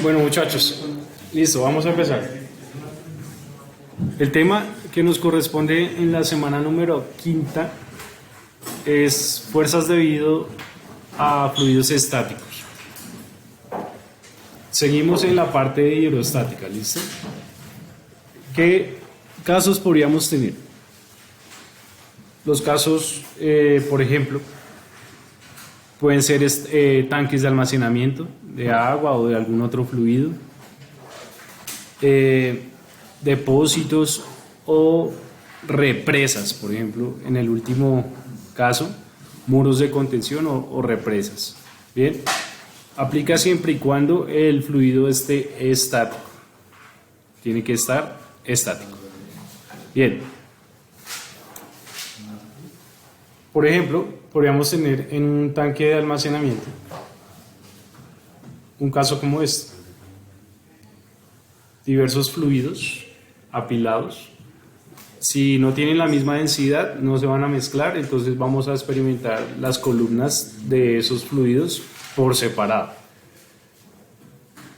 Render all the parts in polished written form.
Bueno, muchachos, listo, vamos a empezar. El tema que nos corresponde en la semana número 5 es fuerzas debido a fluidos estáticos. Seguimos en la parte de hidrostática, ¿listo? ¿Qué casos podríamos tener? Los casos, por ejemplo, pueden ser tanques de almacenamiento de agua o de algún otro fluido, depósitos o represas, por ejemplo, en el último caso, muros de contención o represas. Bien, aplica siempre y cuando el fluido esté estático. Tiene que estar estático. Bien. Por ejemplo, podríamos tener en un tanque de almacenamiento un caso como este. Diversos fluidos apilados. Si no tienen la misma densidad, no se van a mezclar, entonces vamos a experimentar las columnas de esos fluidos por separado.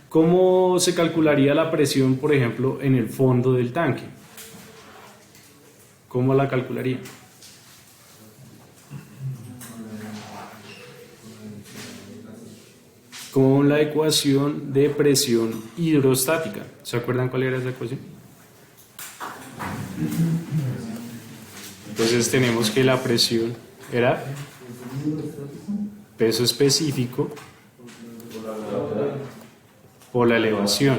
¿Cómo se calcularía la presión, por ejemplo, en el fondo del tanque? ¿Cómo la calcularía? Con la ecuación de presión hidrostática. ¿Se acuerdan cuál era esa ecuación? Entonces tenemos que la presión era peso específico por la elevación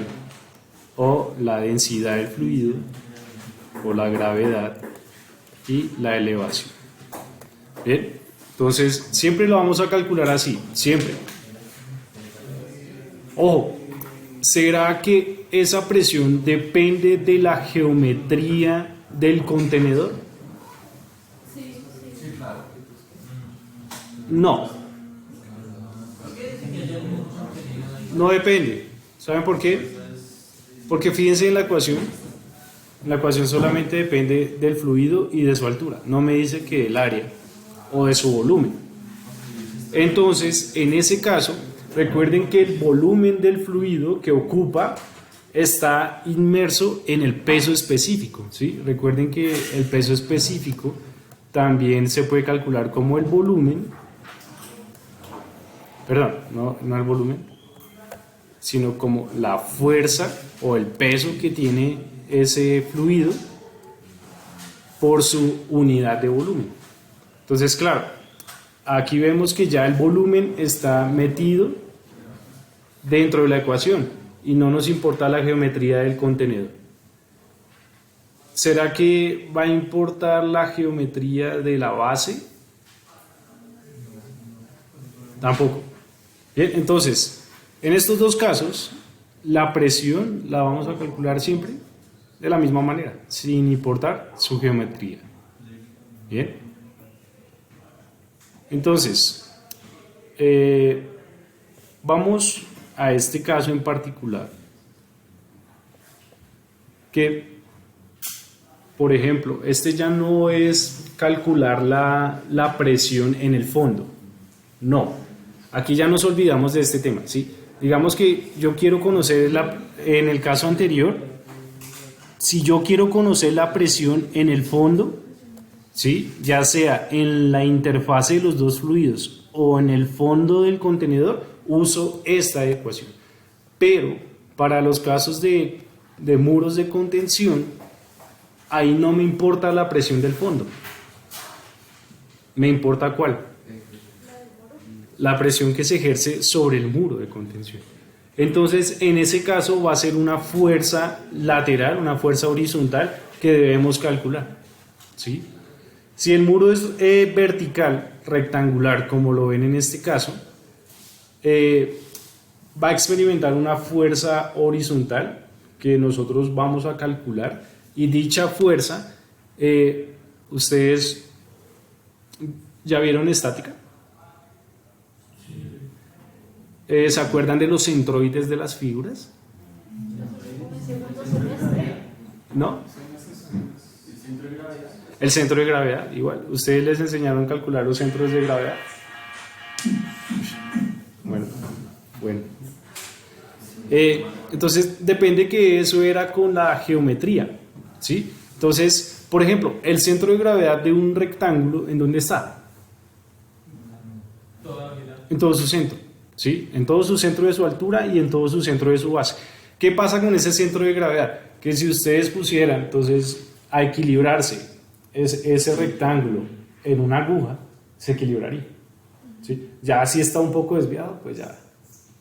o la densidad del fluido o la gravedad y la elevación. Bien, entonces siempre lo vamos a calcular así, siempre. Ojo, ¿será que esa presión depende de la geometría del contenedor? No. No depende. ¿Saben por qué? Porque fíjense en la ecuación. La ecuación solamente depende del fluido y de su altura. No me dice que del área o de su volumen. Entonces, en ese caso, recuerden que el volumen del fluido que ocupa está inmerso en el peso específico, ¿sí? Recuerden que el peso específico también se puede calcular como el volumen, perdón, no el volumen, sino como la fuerza o el peso que tiene ese fluido por su unidad de volumen. Entonces, claro, aquí vemos que ya el volumen está metido dentro de la ecuación y no nos importa la geometría del contenedor. ¿Será que va a importar la geometría de la base? Tampoco. Bien, entonces, en estos dos casos, la presión la vamos a calcular siempre de la misma manera, sin importar su geometría. Bien. Entonces, vamos a este caso en particular, que, por ejemplo, este ya no es calcular la presión en el fondo, no, aquí ya nos olvidamos de este tema, ¿sí? Digamos que yo quiero conocer, en el caso anterior, si yo quiero conocer la presión en el fondo, ¿sí? Ya sea en la interfase de los dos fluidos o en el fondo del contenedor, uso esta ecuación. Pero para los casos de muros de contención, ahí no me importa la presión del fondo. ¿Me importa cuál? La presión que se ejerce sobre el muro de contención. Entonces, en ese caso va a ser una fuerza lateral, una fuerza horizontal que debemos calcular, ¿sí? Si el muro es vertical, rectangular, como lo ven en este caso, va a experimentar una fuerza horizontal que nosotros vamos a calcular, y dicha fuerza, ¿ustedes ya vieron estática? ¿Se acuerdan de los centroides de las figuras? ¿No? El centro de gravedad, igual. ¿Ustedes les enseñaron a calcular los centros de gravedad? Bueno. Entonces depende que eso era con la geometría, ¿sí? Entonces, por ejemplo, el centro de gravedad de un rectángulo, ¿en dónde está? En todo su centro, ¿sí? En todo su centro de su altura y en todo su centro de su base. ¿Qué pasa con ese centro de gravedad? Que si ustedes pusieran entonces a equilibrarse ese rectángulo en una aguja, se equilibraría, ¿sí? Ya si está un poco desviado, pues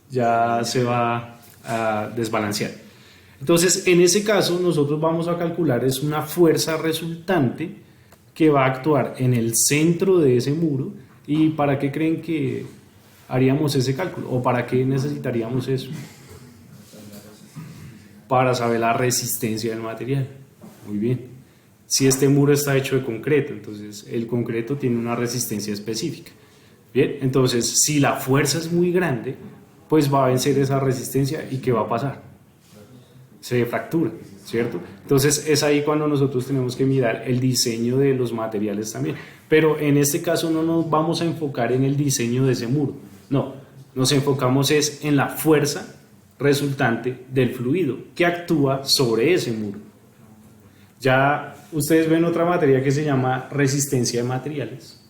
ya se va a desbalancear. Entonces, en ese caso, nosotros vamos a calcular es una fuerza resultante que va a actuar en el centro de ese muro. ¿Y para qué creen que haríamos ese cálculo? ¿O para qué necesitaríamos eso? Para saber la resistencia del material. Muy bien. Si este muro está hecho de concreto, entonces el concreto tiene una resistencia específica. Bien, entonces si la fuerza es muy grande, pues va a vencer esa resistencia y ¿qué va a pasar? Se fractura, ¿cierto? Entonces es ahí cuando nosotros tenemos que mirar el diseño de los materiales también. Pero en este caso no nos vamos a enfocar en el diseño de ese muro, no, nos enfocamos es en la fuerza resultante del fluido que actúa sobre ese muro. Ya ustedes ven otra materia que se llama resistencia de materiales,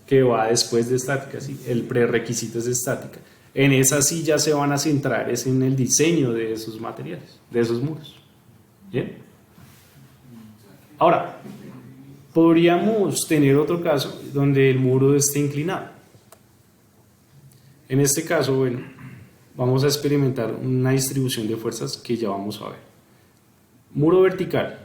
que va después de estática, ¿sí? El prerequisito es de estática. En esa sí ya se van a centrar es en el diseño de esos materiales, de esos muros. ¿Bien? Ahora, podríamos tener otro caso donde el muro esté inclinado. En este caso, bueno, vamos a experimentar una distribución de fuerzas que ya vamos a ver. Muro vertical.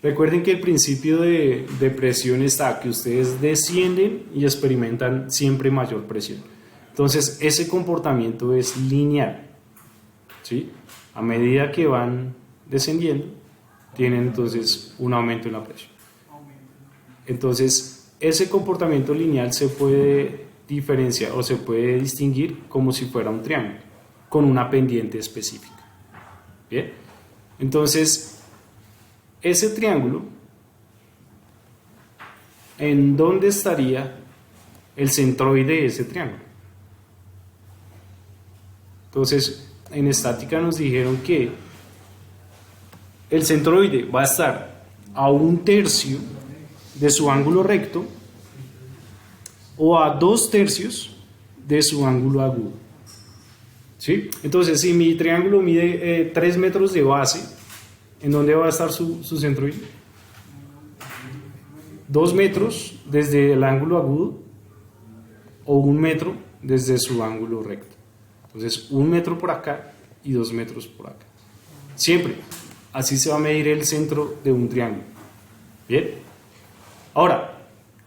Recuerden que el principio de presión está que ustedes descienden y experimentan siempre mayor presión. Entonces, ese comportamiento es lineal, ¿sí? A medida que van descendiendo, tienen entonces un aumento en la presión. Entonces, ese comportamiento lineal se puede diferenciar o se puede distinguir como si fuera un triángulo, con una pendiente específica. ¿Bien? Entonces, ese triángulo, ¿en dónde estaría el centroide de ese triángulo? Entonces, en estática nos dijeron que el centroide va a estar a 1/3 de su ángulo recto o a 2/3 de su ángulo agudo. ¿Sí? Entonces, si mi triángulo mide 3 metros de base, ¿en dónde va a estar su centroide? 2 metros desde el ángulo agudo o 1 metro desde su ángulo recto. Entonces, 1 metro por acá y 2 metros por acá. Siempre. Así se va a medir el centro de un triángulo. ¿Bien? Ahora,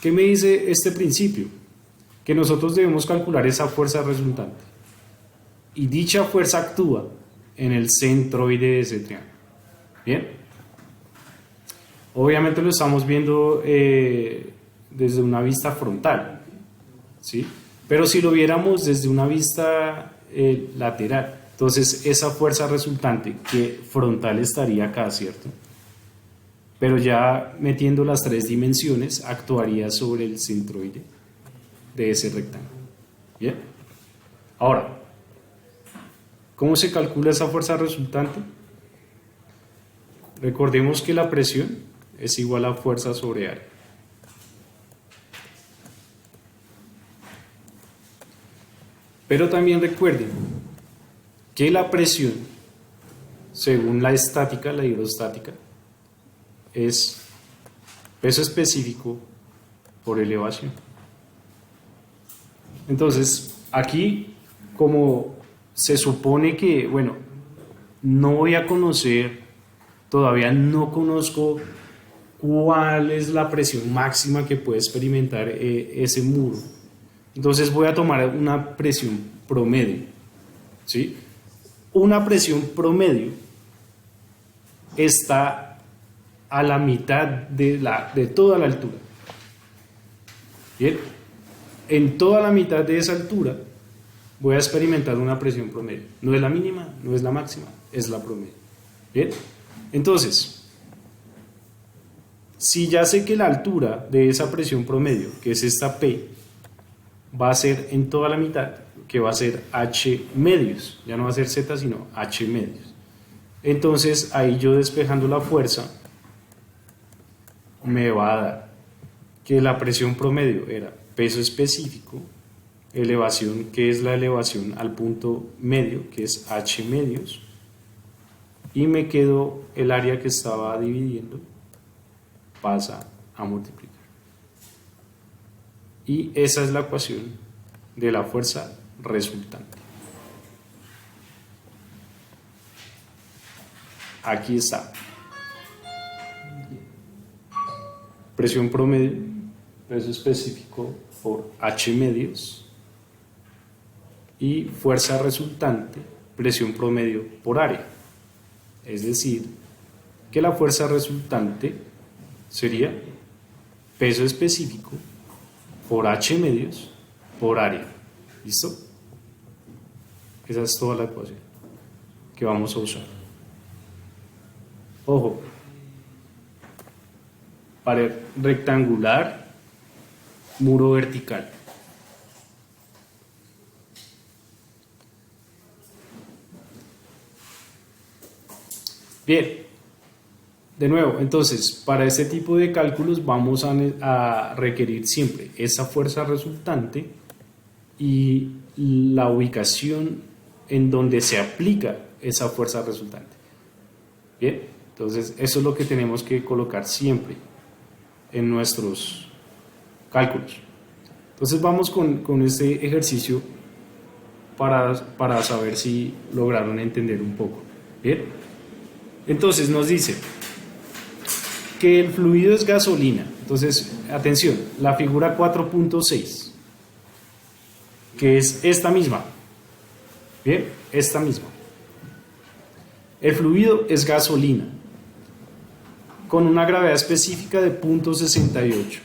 ¿qué me dice este principio? Que nosotros debemos calcular esa fuerza resultante. Y dicha fuerza actúa en el centroide de ese triángulo. ¿Bien? Obviamente lo estamos viendo desde una vista frontal, ¿sí? Pero si lo viéramos desde una vista lateral, entonces esa fuerza resultante que frontal estaría acá, ¿cierto? Pero ya metiendo las 3 dimensiones actuaría sobre el centroide de ese rectángulo. ¿Bien? Ahora, ¿cómo se calcula esa fuerza resultante? Recordemos que la presión es igual a fuerza sobre área. Pero también recuerden que la presión, según la estática, la hidrostática, es peso específico por elevación. Entonces, aquí, como se supone que, bueno, no voy a conocer, todavía no conozco cuál es la presión máxima que puede experimentar ese muro. Entonces voy a tomar una presión promedio, ¿sí? Una presión promedio está a la mitad de toda la altura. Bien, en toda la mitad de esa altura voy a experimentar una presión promedio. No es la mínima, no es la máxima, es la promedio. Bien, entonces, si ya sé que la altura de esa presión promedio, que es esta P, va a ser en toda la mitad, que va a ser H medios, ya no va a ser Z sino H medios. Entonces ahí yo despejando la fuerza me va a dar que la presión promedio era peso específico, elevación, que es la elevación al punto medio, que es H medios, y me quedó el área que estaba dividiendo, pasa a multiplicar. Y esa es la ecuación de la fuerza resultante. Aquí está. Presión promedio, peso específico por H medios, y fuerza resultante, presión promedio por área. Es decir, que la fuerza resultante sería peso específico por H medios por área. ¿Listo? Esa es toda la ecuación que vamos a usar. Ojo, pared rectangular, muro vertical. Bien, de nuevo, entonces, para este tipo de cálculos vamos a requerir siempre esa fuerza resultante y la ubicación en donde se aplica esa fuerza resultante. Bien, entonces eso es lo que tenemos que colocar siempre en nuestros cálculos. Entonces vamos con este ejercicio para saber si lograron entender un poco. Bien. Entonces nos dice que el fluido es gasolina. Entonces, atención, la figura 4.6, que es esta misma. Bien, esta misma. El fluido es gasolina, con una gravedad específica de 0.68.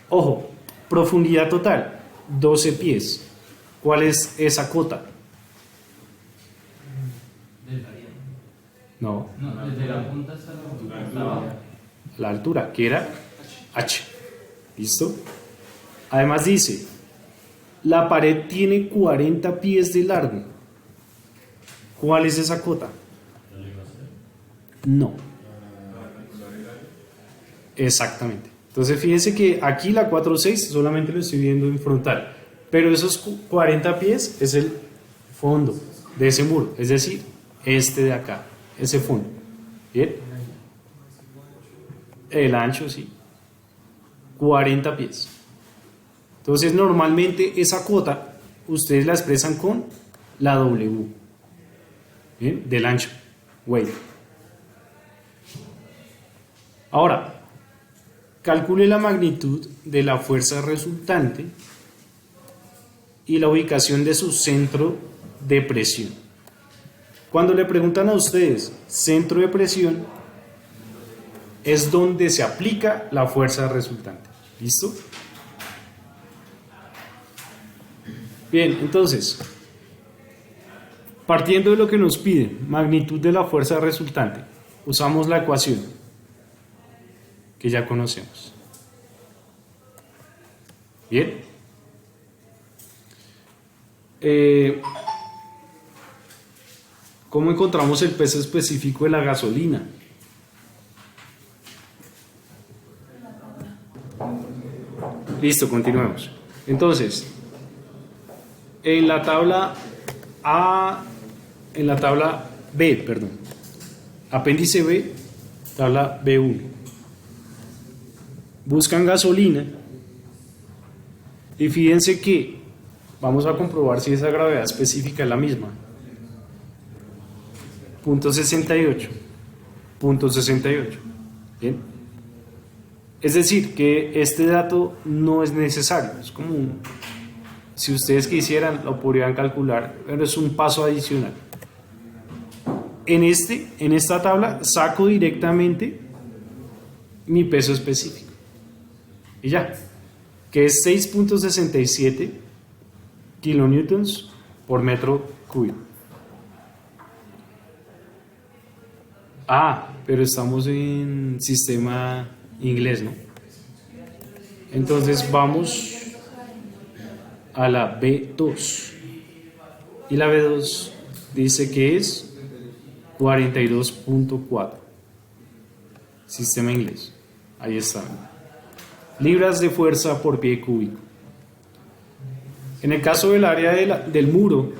Ojo, profundidad total, 12 pies. ¿Cuál es esa cota? No. No, desde la punta hasta la altura, que era H. ¿Listo? Además dice, la pared tiene 40 pies de largo. ¿Cuál es esa cota? No. Exactamente. Entonces fíjense que aquí la 4.6 solamente lo estoy viendo en frontal, pero esos 40 pies es el fondo de ese muro, es decir, este de acá, ese fondo. ¿Bien? El ancho, sí. 40 pies. Entonces normalmente esa cota ustedes la expresan con la W. ¿Bien? Del ancho. Weight. Ahora, calcule la magnitud de la fuerza resultante y la ubicación de su centro de presión. Cuando le preguntan a ustedes centro de presión, es donde se aplica la fuerza resultante. ¿Listo? Bien, entonces, partiendo de lo que nos pide, magnitud de la fuerza resultante, usamos la ecuación que ya conocemos. Bien. ¿Cómo encontramos el peso específico de la gasolina? Listo, continuemos. Entonces, en la tabla B, perdón, apéndice B, tabla B1, buscan gasolina y fíjense que vamos a comprobar si esa gravedad específica es la misma. 0.68, 0.68. Bien. Es decir, que este dato no es necesario, es como si ustedes quisieran lo podrían calcular, pero es un paso adicional. En esta tabla saco directamente mi peso específico y ya, que es 6.67 kilonewtons por metro cúbico. Pero estamos en sistema inglés, ¿no? Entonces vamos a la B2. Y la B2 dice que es 42.4. Sistema inglés. Ahí está. Libras de fuerza por pie cúbico. En el caso del área del muro,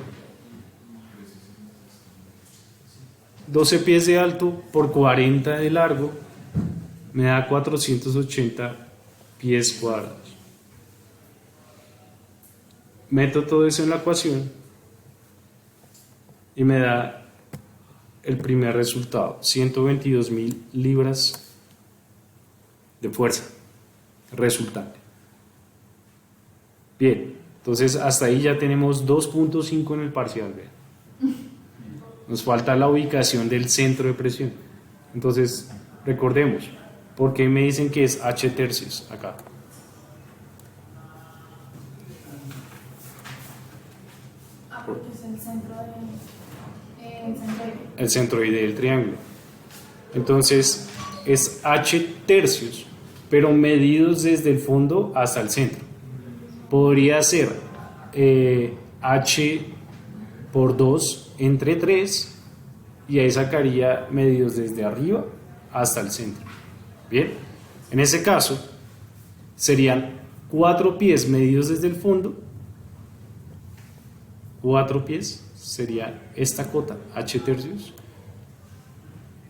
12 pies de alto por 40 de largo me da 480 pies cuadrados. Meto todo eso en la ecuación y me da el primer resultado, 122.000 libras de fuerza resultante. Bien, entonces hasta ahí ya tenemos 2.5 en el parcial. Vean. Nos falta la ubicación del centro de presión. Entonces, recordemos, ¿por qué me dicen que es H tercios acá? Porque es el El centroide del triángulo. Entonces, es H tercios, pero medidos desde el fondo hasta el centro. Podría ser H por 2 entre 3 y ahí sacaría medidos desde arriba hasta el centro. Bien, en ese caso serían 4 pies medidos desde el fondo, 4 pies sería esta cota H tercios,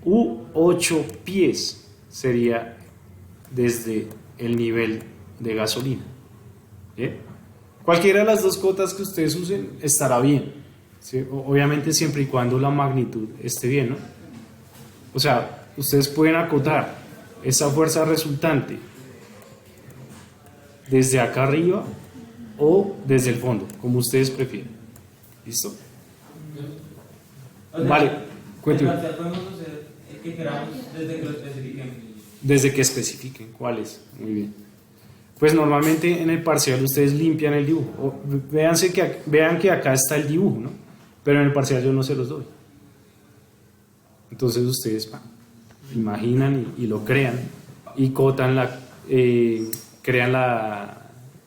u 8 pies sería desde el nivel de gasolina. ¿Bien? Cualquiera de las dos cotas que ustedes usen estará bien, ¿sí? Obviamente siempre y cuando la magnitud esté bien, ¿no? O sea, ustedes pueden acotar esa fuerza resultante desde acá arriba o desde el fondo, como ustedes prefieren. ¿Listo? Vale, cuénteme. Podemos hacer el que queramos desde que lo especifiquemos. Desde que especifiquen cuáles. Muy bien. Pues normalmente en el parcial ustedes limpian el dibujo. Vean que acá está el dibujo, ¿no? Pero en el parcial yo no se los doy. Entonces ustedes imaginan y lo crean y cotan crean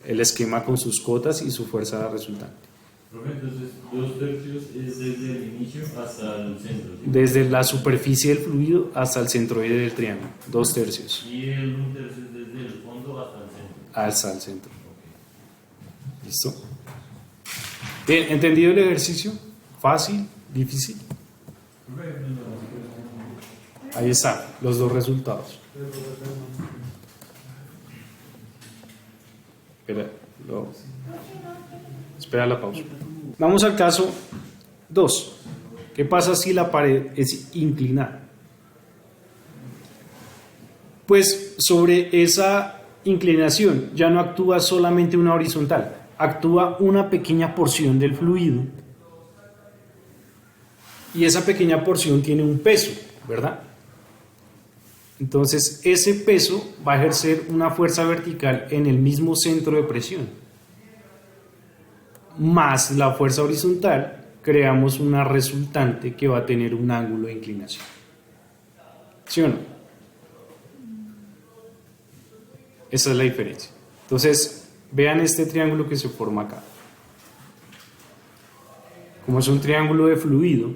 el esquema con sus cotas y su fuerza resultante. Profe, entonces 2 tercios es desde el inicio hasta el centro, ¿sí? Desde la superficie del fluido hasta el centroide del triángulo, 2 tercios. Y el 1 tercio es desde el fondo hasta el centro. Hasta el centro. ¿Listo? Bien, ¿entendido el ejercicio? ¿Fácil? ¿Difícil? Ahí están los dos resultados. Espera la pausa. Vamos al caso 2. ¿Qué pasa si la pared es inclinada? Pues sobre esa inclinación ya no actúa solamente una horizontal, actúa una pequeña porción del fluido y esa pequeña porción tiene un peso, ¿verdad? Entonces ese peso va a ejercer una fuerza vertical en el mismo centro de presión, más la fuerza horizontal, creamos una resultante que va a tener un ángulo de inclinación. ¿Sí o no? Esa es la diferencia. Entonces, vean este triángulo que se forma acá. Como es un triángulo de fluido,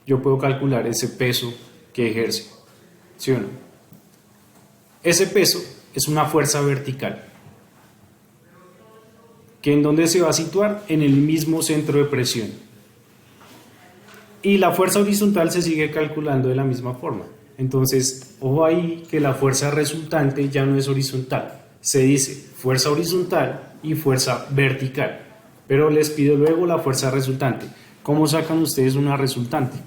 yo puedo calcular ese peso que ejerce. ¿Sí o no? Ese peso es una fuerza vertical. ¿Que en dónde se va a situar? En el mismo centro de presión. Y la fuerza horizontal se sigue calculando de la misma forma. Entonces, ojo ahí que la fuerza resultante ya no es horizontal. Se dice fuerza horizontal y fuerza vertical. Pero les pido luego la fuerza resultante. ¿Cómo sacan ustedes una resultante?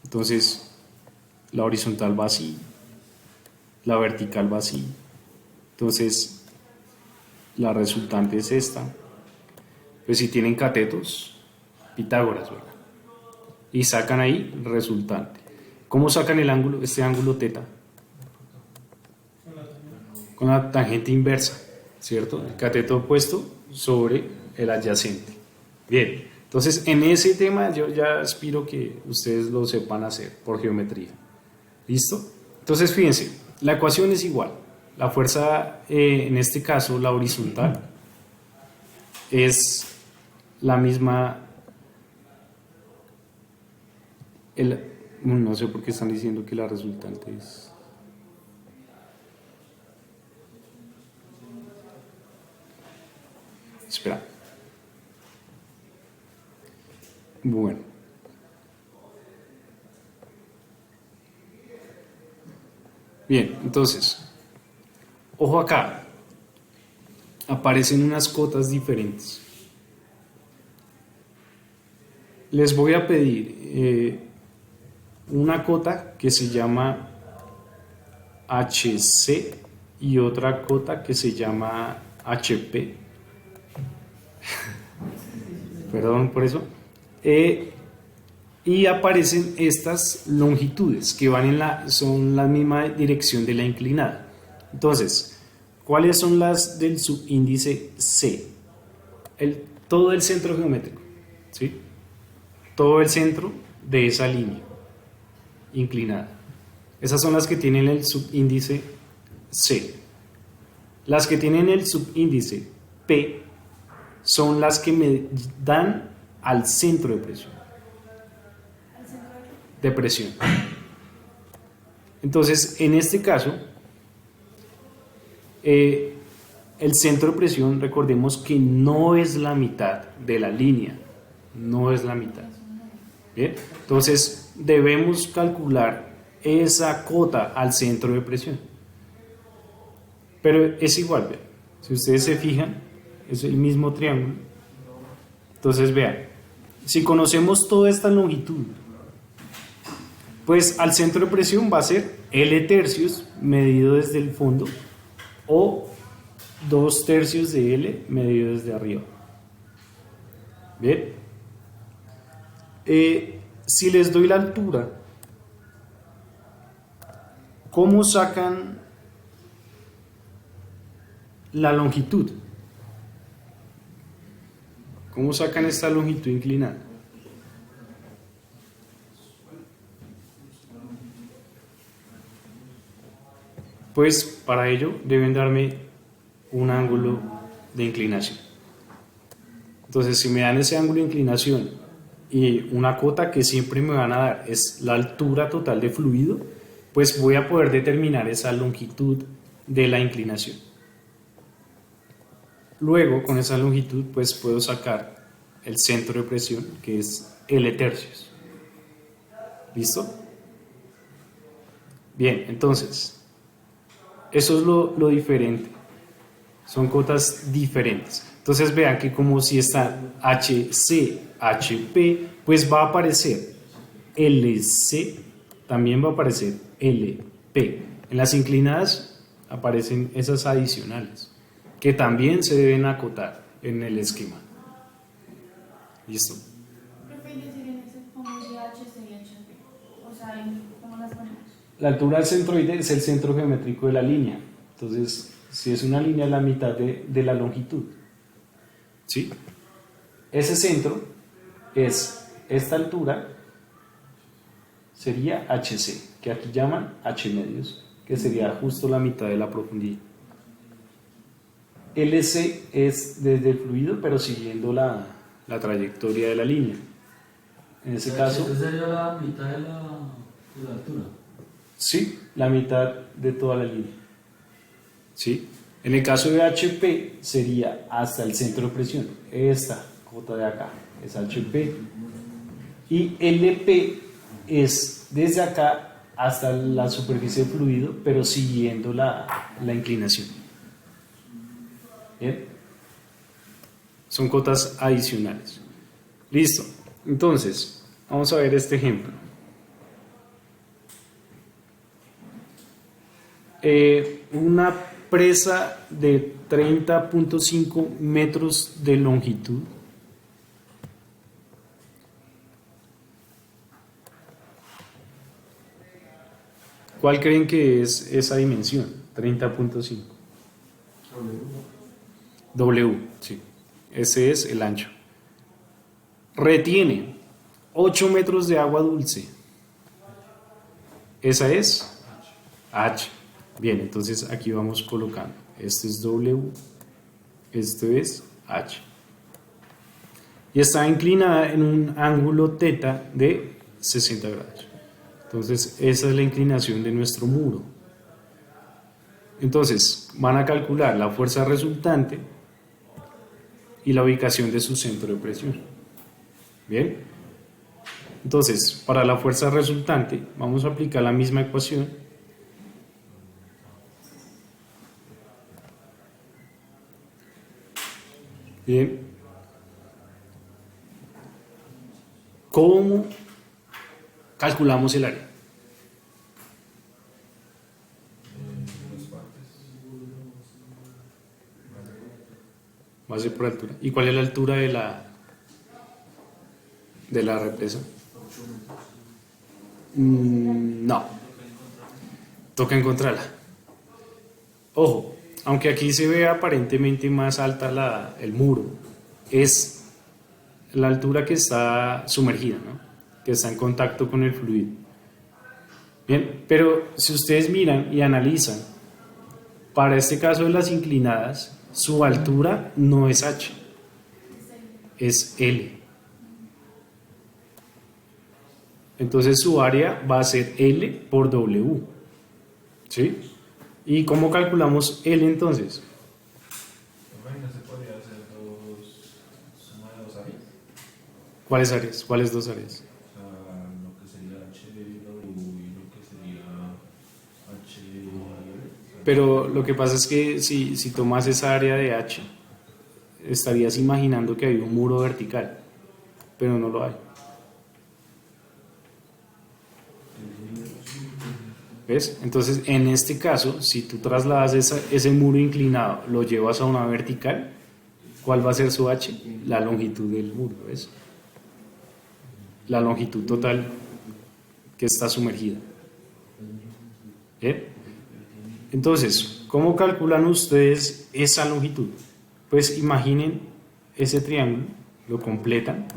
Entonces, la horizontal va así, la vertical va así. Entonces, la resultante es esta. Pues si tienen catetos, Pitágoras, ¿verdad? Y sacan ahí resultante. ¿Cómo sacan el ángulo? Este ángulo teta. Con la tangente inversa, ¿cierto? El cateto opuesto sobre el adyacente. Bien, entonces en ese tema yo ya aspiro que ustedes lo sepan hacer por geometría. ¿Listo? Entonces fíjense, la ecuación es igual. La fuerza, en este caso, la horizontal, es la misma. No sé por qué están diciendo que la resultante es. Espera. Bueno. Bien, entonces, ojo acá. Aparecen unas cotas diferentes. Les voy a pedir una cota que se llama HC y otra cota que se llama HP. Perdón por eso. Y aparecen estas longitudes que son la misma dirección de la inclinada. Entonces, ¿cuáles son las del subíndice C? Todo el centro geométrico, ¿sí? Todo el centro de esa línea inclinada. Esas son las que tienen el subíndice C. Las que tienen el subíndice P son las que me dan al centro de presión. De presión. Entonces, en este caso, el centro de presión, recordemos que no es la mitad de la línea, no es la mitad. ¿Bien? Entonces, debemos calcular esa cota al centro de presión. Pero es igual, ¿vean? Si ustedes se fijan, es el mismo triángulo. Entonces, vean, si conocemos toda esta longitud, pues al centro de presión va a ser L tercios medido desde el fondo o 2 tercios de L medido desde arriba. Bien. Si les doy la altura, ¿cómo sacan la longitud? ¿Cómo sacan esta longitud inclinada? Pues para ello deben darme un ángulo de inclinación. Entonces, si me dan ese ángulo de inclinación y una cota que siempre me van a dar es la altura total de fluido, pues voy a poder determinar esa longitud de la inclinación. Luego, con esa longitud, pues puedo sacar el centro de presión, que es L tercios. ¿Listo? Bien, entonces, eso es lo diferente. Son cotas diferentes. Entonces vean que como si está HC, HP, pues va a aparecer LC, también va a aparecer LP. En las inclinadas aparecen esas adicionales, que también se deben acotar en el esquema. ¿Listo? Profe, decir en ese como de HC y HP. O sea, ¿cómo las ponemos? La altura del centroide es el centro geométrico de la línea. Entonces, si es una línea, es la mitad de la longitud. ¿Sí? Ese centro es esta altura, sería HC, que aquí llaman H medios, que sería justo la mitad de la profundidad. LC es desde el fluido, pero siguiendo la trayectoria de la línea. En ese caso... ¿Esa sería la mitad de la altura? Sí, la mitad de toda la línea. ¿Sí? En el caso de HP sería hasta el centro de presión. Esta cota de acá es HP. Y LP es desde acá hasta la superficie de fluido, pero siguiendo la inclinación. ¿Bien? Son cotas adicionales. Listo. Entonces, vamos a ver este ejemplo. Una presa de 30.5 metros de longitud ¿cuál creen que es esa dimensión? 30.5 W, sí, ese es el ancho. Retiene 8 metros de agua dulce, esa es H. Bien, entonces aquí vamos colocando. Esto es W, esto es H. Y está inclinada en un ángulo θ de 60 grados. Entonces, esa es la inclinación de nuestro muro. Entonces, van a calcular la fuerza resultante y la ubicación de su centro de presión. Bien. Entonces, para la fuerza resultante, vamos a aplicar la misma ecuación. Bien. ¿Cómo calculamos el área? Base por altura. ¿Y cuál es la altura de la represa? No. Toca encontrarla. Ojo, aunque aquí se ve aparentemente más alta el muro, es la altura que está sumergida, ¿no? Que está en contacto con el fluido. Bien, pero si ustedes miran y analizan, para este caso de las inclinadas, su altura no es H, es L. Entonces su área va a ser L por W. ¿Sí? ¿Y cómo calculamos L entonces? ¿No se podría hacer suma de dos áreas? ¿Cuáles áreas? ¿Cuáles dos áreas? O sea, lo que sería H y W y lo que sería H y L. Pero lo que pasa es que si tomas esa área de H, estarías imaginando que hay un muro vertical, pero no lo hay. ¿Ves? Entonces, en este caso, si tú trasladas ese muro inclinado, lo llevas a una vertical, ¿cuál va a ser su H? La longitud del muro, ¿ves? La longitud total que está sumergida. ¿Bien? Entonces, ¿cómo calculan ustedes esa longitud? Pues imaginen ese triángulo, lo completan,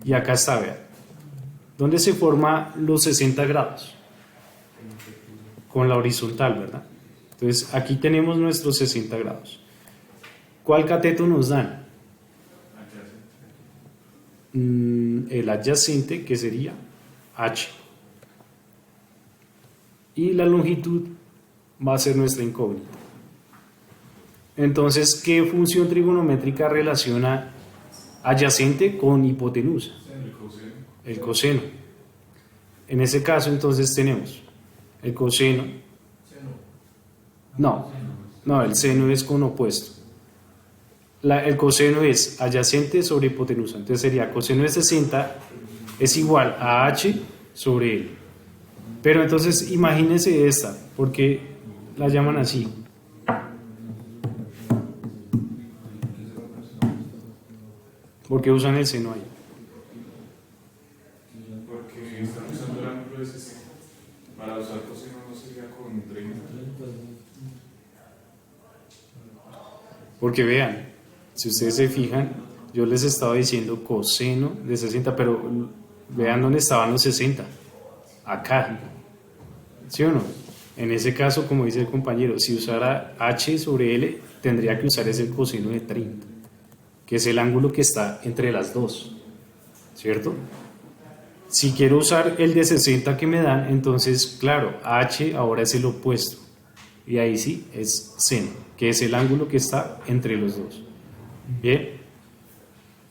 y acá está, vean, ¿dónde se forman los 60 grados? Con la horizontal, ¿verdad? Entonces, aquí tenemos nuestros 60 grados. ¿Cuál cateto nos dan? El adyacente, que sería H. Y la longitud va a ser nuestra incógnita. Entonces, ¿qué función trigonométrica relaciona adyacente con hipotenusa? El coseno. En ese caso, entonces tenemos el coseno. No, el seno es con opuesto. El coseno es adyacente sobre hipotenusa. Entonces sería coseno de 60 es igual a H sobre L. Pero entonces imagínense esta, porque la llaman así. ¿Por qué usan el seno ahí? Porque están usando el ángulo de 60. Para usar coseno no sería con 30. Porque vean, si ustedes se fijan, yo les estaba diciendo coseno de 60, pero vean dónde estaban los 60. Acá. ¿Sí o no? En ese caso, como dice el compañero, si usara H sobre L, tendría que usar ese coseno de 30, que es el ángulo que está entre las dos. ¿Cierto? Si quiero usar el de 60 que me dan, entonces, claro, H ahora es el opuesto. Y ahí sí es seno, que es el ángulo que está entre los dos. Bien.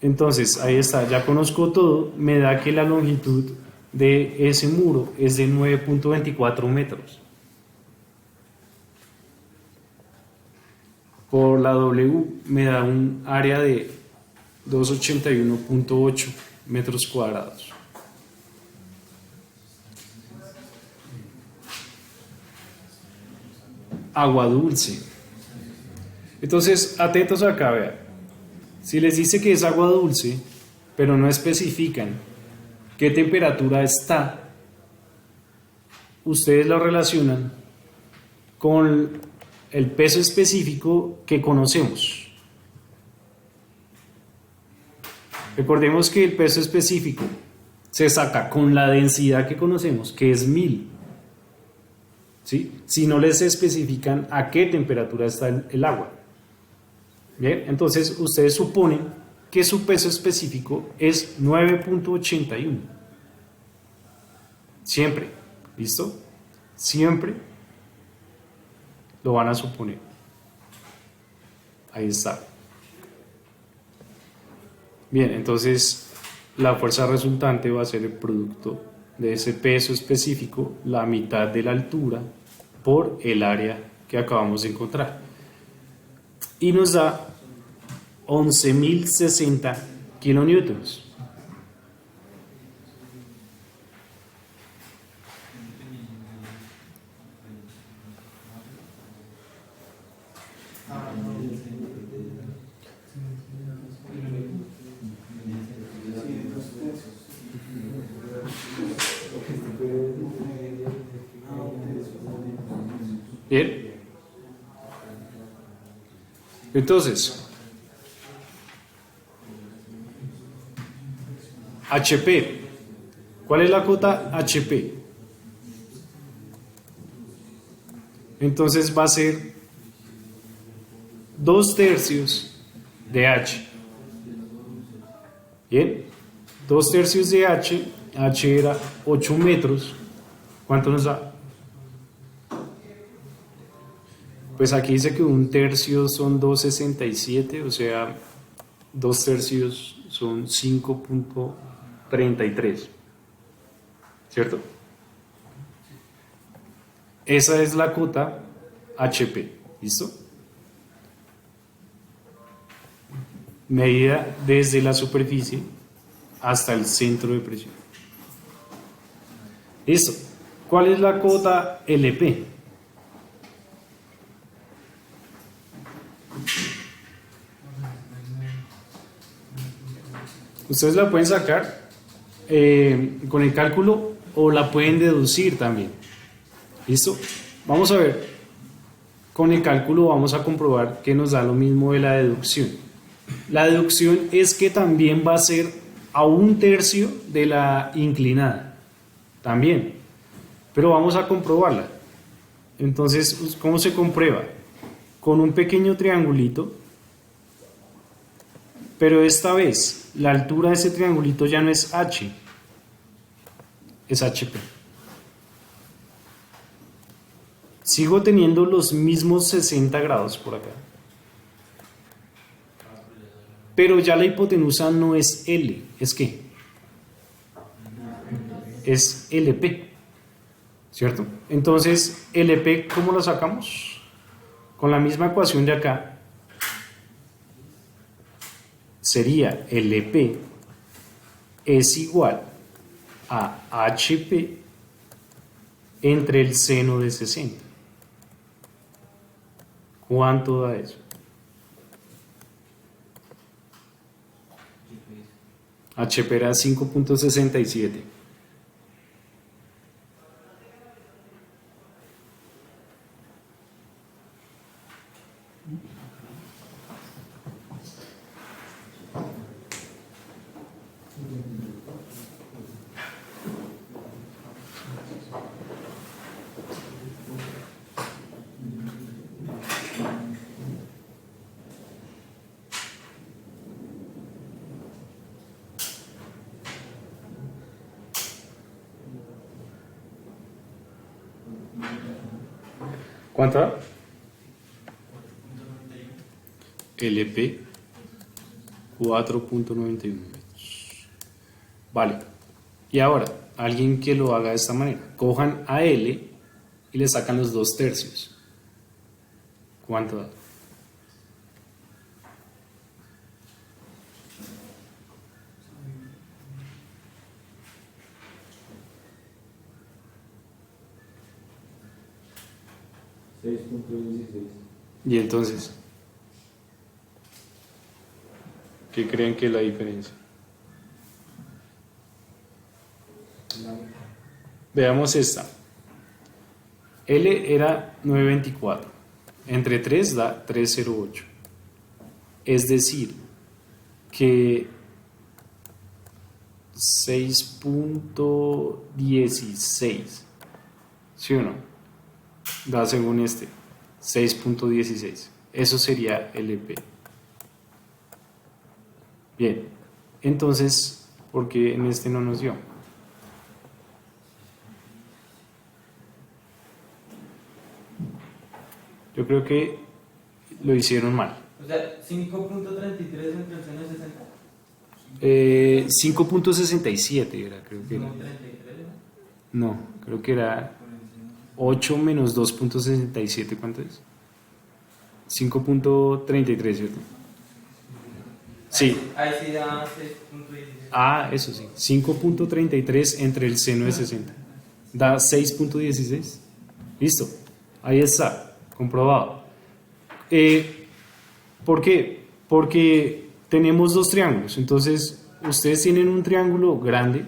Entonces, ahí está, ya conozco todo, me da que la longitud de ese muro es de 9.24 metros. Por la W me da un área de 281.8 metros cuadrados. Agua dulce. Entonces, atentos acá, vean. Si les dice que es agua dulce, pero no especifican qué temperatura está, ustedes lo relacionan con el peso específico que conocemos. Recordemos que el peso específico se saca con la densidad que conocemos, que es 1000. ¿sí? Si no les especifican a qué temperatura está el agua. Bien, entonces ustedes suponen que su peso específico es 9.81. Siempre, ¿listo? Siempre lo van a suponer. Ahí está. Bien, entonces la fuerza resultante va a ser el producto de ese peso específico, la mitad de la altura por el área que acabamos de encontrar. Y nos da 11.060 kilonewtons. Bien. Entonces, HP. ¿Cuál es la cota HP? Entonces va a ser 2/3 de H. Bien. 2/3 de H. H era 8 metros. ¿Cuánto nos da? Pues aquí dice que 1/3 son 2,67, o sea, 2/3 son 5.33, ¿cierto? Esa es la cota HP, ¿listo? Medida desde la superficie hasta el centro de presión. ¿Listo? ¿Cuál es la cota LP? Ustedes la pueden sacar con el cálculo o la pueden deducir también. ¿Listo? Vamos a ver. Con el cálculo vamos a comprobar que nos da lo mismo de la deducción. La deducción es que también va a ser a 1/3 de la inclinada. También. Pero vamos a comprobarla. Entonces, ¿cómo se comprueba? Con un pequeño triangulito. Pero esta vez, la altura de ese triangulito ya no es H, es HP. Sigo teniendo los mismos 60 grados por acá. Pero ya la hipotenusa no es L, ¿es qué? Es LP, ¿cierto? Entonces, LP, ¿cómo lo sacamos? Con la misma ecuación de acá. Sería LP es igual a HP entre el seno de 60. ¿Cuánto da eso? HP era 5.67. ¿Cuánto da? LP 4.91 metros. Vale. Y ahora, alguien que lo haga de esta manera. Cojan a L y le sacan los 2/3. ¿Cuánto da? Y entonces, ¿qué creen que es la diferencia? Veamos esta. L era 9.24. Entre 3 da 3.08. Es decir, que 6.16. ¿Sí o no? da según este 6.16. Eso sería LP. Bien, entonces, ¿por qué en este no nos dio? Yo creo que lo hicieron mal. O sea, 5.33 entre el seno de 60. 5.67 era, creo que era. No, 33, ¿no? No, creo que era 8 menos 2.67, ¿cuánto es? 5.33, ¿cierto? Sí. Ahí sí da 6.16. Ah, eso sí. 5.33 entre el seno de 60. Da 6.16. Listo. Ahí está. Comprobado. ¿Por qué? Porque tenemos dos triángulos. Entonces, ustedes tienen un triángulo grande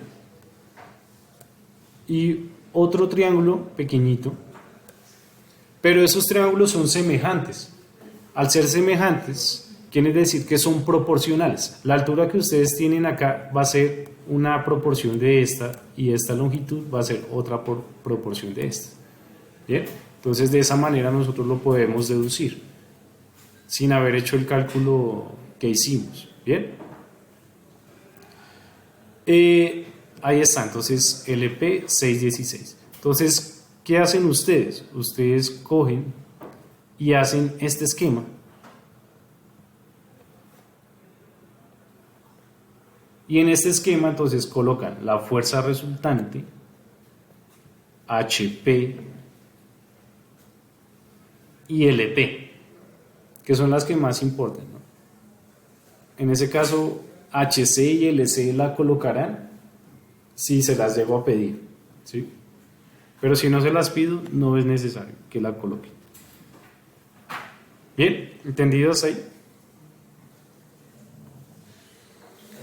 y otro triángulo pequeñito. Pero esos triángulos son semejantes. Al ser semejantes, quiere decir que son proporcionales. La altura que ustedes tienen acá va a ser una proporción de esta y esta longitud va a ser otra proporción de esta. ¿Bien? Entonces de esa manera nosotros lo podemos deducir sin haber hecho el cálculo que hicimos. ¿Bien? Ahí está, entonces LP 616. Entonces, ¿qué hacen ustedes? Ustedes cogen y hacen este esquema. Y en este esquema entonces colocan la fuerza resultante, HP y LP, que son las que más importan, ¿no? En ese caso, HC y LC la colocarán si se las llego a pedir, ¿sí? Pero si no se las pido, no es necesario que la coloquen. ¿Bien? ¿Entendidos ahí?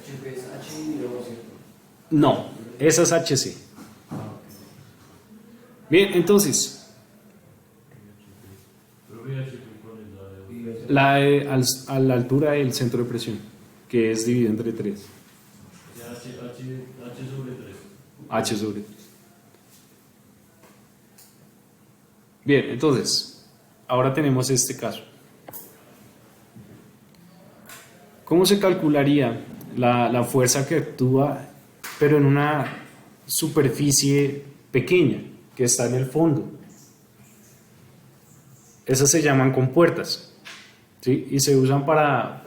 HP es H y luego, ¿cierto? No, esa es HC. Bien, entonces, a la altura del centro de presión, que es dividido entre 3. H sobre 3. H sobre 3. Bien, entonces, ahora tenemos este caso. ¿Cómo se calcularía la fuerza que actúa, pero en una superficie pequeña, que está en el fondo? Esas se llaman compuertas, ¿sí? Y se usan para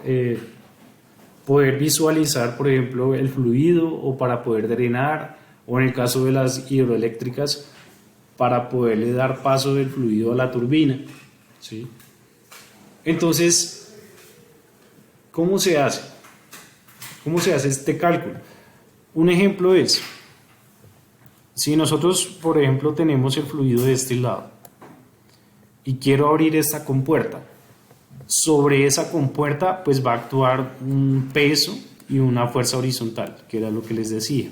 poder visualizar, por ejemplo, el fluido o para poder drenar, o en el caso de las hidroeléctricas, para poderle dar paso del fluido a la turbina, ¿sí? Entonces, ¿cómo se hace? ¿Cómo se hace este cálculo? Un ejemplo es, si nosotros, por ejemplo, tenemos el fluido de este lado y quiero abrir esta compuerta, sobre esa compuerta pues va a actuar un peso y una fuerza horizontal, que era lo que les decía.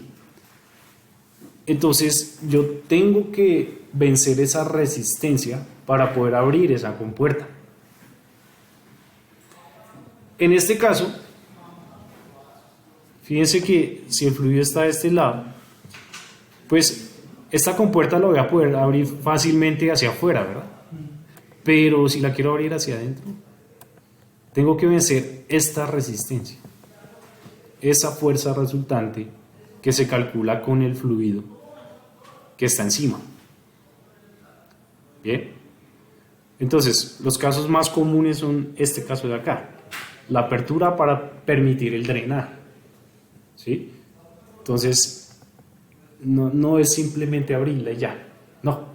Entonces yo tengo que vencer esa resistencia para poder abrir esa compuerta. En este caso, fíjense que si el fluido está de este lado, pues esta compuerta la voy a poder abrir fácilmente hacia afuera, ¿verdad? Pero si la quiero abrir hacia adentro, tengo que vencer esta resistencia, esa fuerza resultante que se calcula con el fluido que está encima. Bien, entonces los casos más comunes son este caso de acá, la apertura para permitir el drenaje, ¿sí? Entonces no es simplemente abrirla y ya, no.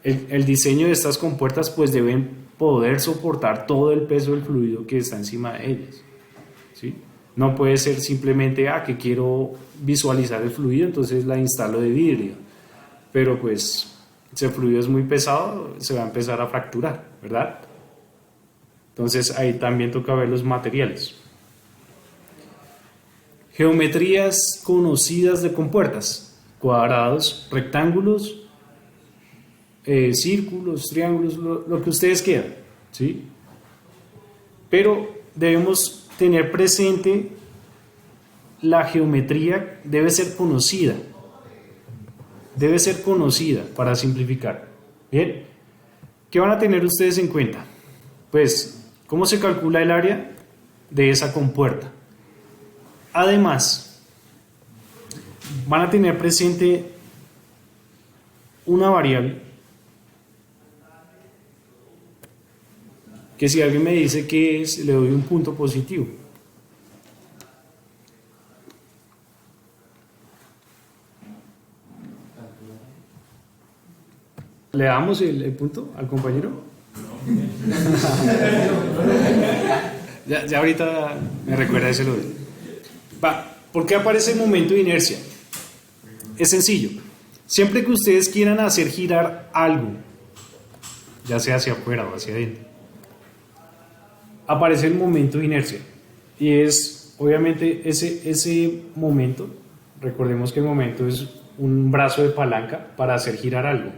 El diseño de estas compuertas pues deben poder soportar todo el peso del fluido que está encima de ellas, ¿sí? No puede ser simplemente, que quiero visualizar el fluido, entonces la instalo de vidrio, pero pues si el fluido es muy pesado, se va a empezar a fracturar, ¿verdad? Entonces ahí también toca ver los materiales. Geometrías conocidas de compuertas: cuadrados, rectángulos, círculos, triángulos, lo que ustedes quieran, ¿sí? Pero debemos tener presente la geometría, debe ser conocida para simplificar. Bien, ¿Qué van a tener ustedes en cuenta? Pues, ¿cómo se calcula el área de esa compuerta? Además, van a tener presente una variable que si alguien me dice qué es, le doy un punto positivo. ¿Le damos el punto al compañero? Ya ahorita me recuerda ese lo de. ¿Por qué aparece el momento de inercia? Es sencillo. Siempre que ustedes quieran hacer girar algo, ya sea hacia afuera o hacia adentro, aparece el momento de inercia. Y es, obviamente, ese momento, recordemos que el momento es un brazo de palanca para hacer girar algo,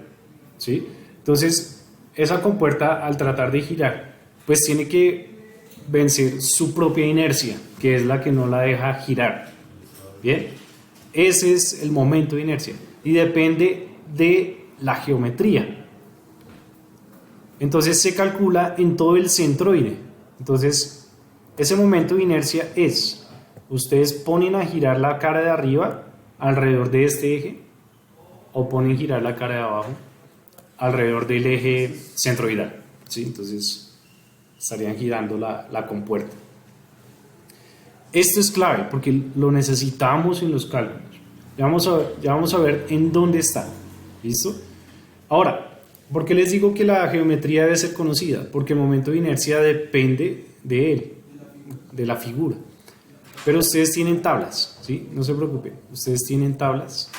¿sí? Entonces, esa compuerta, al tratar de girar, pues tiene que vencer su propia inercia, que es la que no la deja girar. ¿Bien? Ese es el momento de inercia. Y depende de la geometría. Entonces se calcula en todo el centroide. Entonces, ese momento de inercia es, ustedes ponen a girar la cara de arriba alrededor de este eje, o ponen a girar la cara de abajo alrededor del eje centroidal, ¿sí? Entonces estarían girando la compuerta. Esto es clave porque lo necesitamos en los cálculos. Ya vamos a ver en dónde está. ¿Listo? Ahora, ¿por qué les digo que la geometría debe ser conocida? Porque el momento de inercia depende de él, de la figura. Pero ustedes tienen tablas, ¿sí? No se preocupen. Ustedes tienen tablas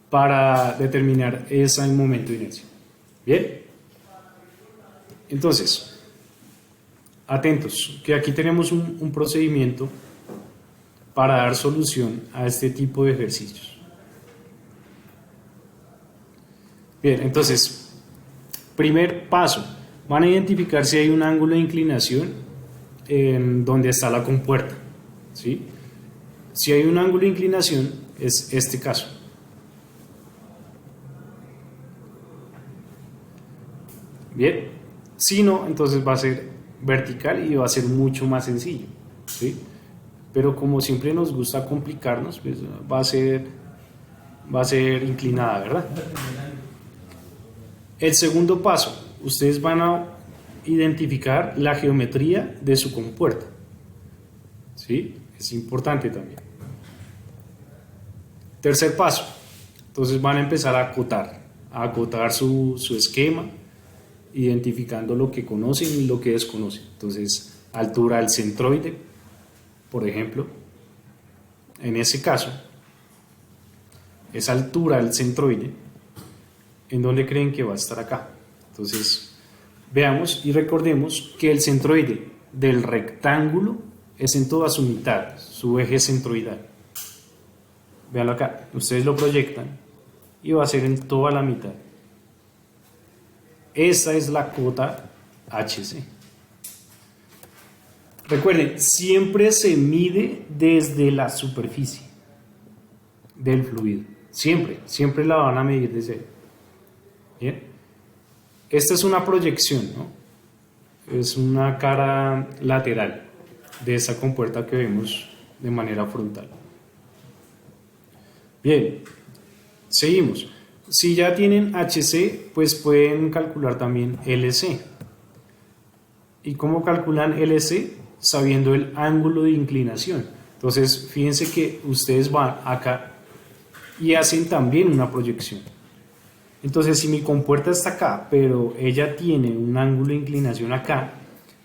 para determinar ese momento de inercia. ¿Bien? Entonces, atentos, que aquí tenemos un procedimiento para dar solución a este tipo de ejercicios. Bien, entonces, primer paso, van a identificar si hay un ángulo de inclinación en donde está la compuerta, ¿sí? Si hay un ángulo de inclinación, es este caso. Bien, si no, entonces va a ser vertical y va a ser mucho más sencillo, ¿sí? Pero como siempre nos gusta complicarnos, pues va a ser inclinada, ¿verdad? El segundo paso, ustedes van a identificar la geometría de su compuerta, ¿sí? Es importante también. Tercer paso, entonces van a empezar a acotar su esquema, identificando lo que conocen y lo que desconocen. Entonces, altura del centroide, por ejemplo, en ese caso, esa altura del centroide, ¿en dónde creen que va a estar acá? Entonces, veamos y recordemos que el centroide del rectángulo es en toda su mitad, su eje centroidal. Véanlo acá, ustedes lo proyectan y va a ser en toda la mitad. Esa es la cota HC. Recuerden, siempre se mide desde la superficie del fluido. Siempre la van a medir desde ahí. Bien. Esta es una proyección, ¿no? Es una cara lateral de esa compuerta que vemos de manera frontal. Bien, seguimos. Si ya tienen HC, pues pueden calcular también LC. ¿Y cómo calculan LC? Sabiendo el ángulo de inclinación. Entonces, fíjense que ustedes van acá y hacen también una proyección. Entonces, si mi compuerta está acá, pero ella tiene un ángulo de inclinación acá,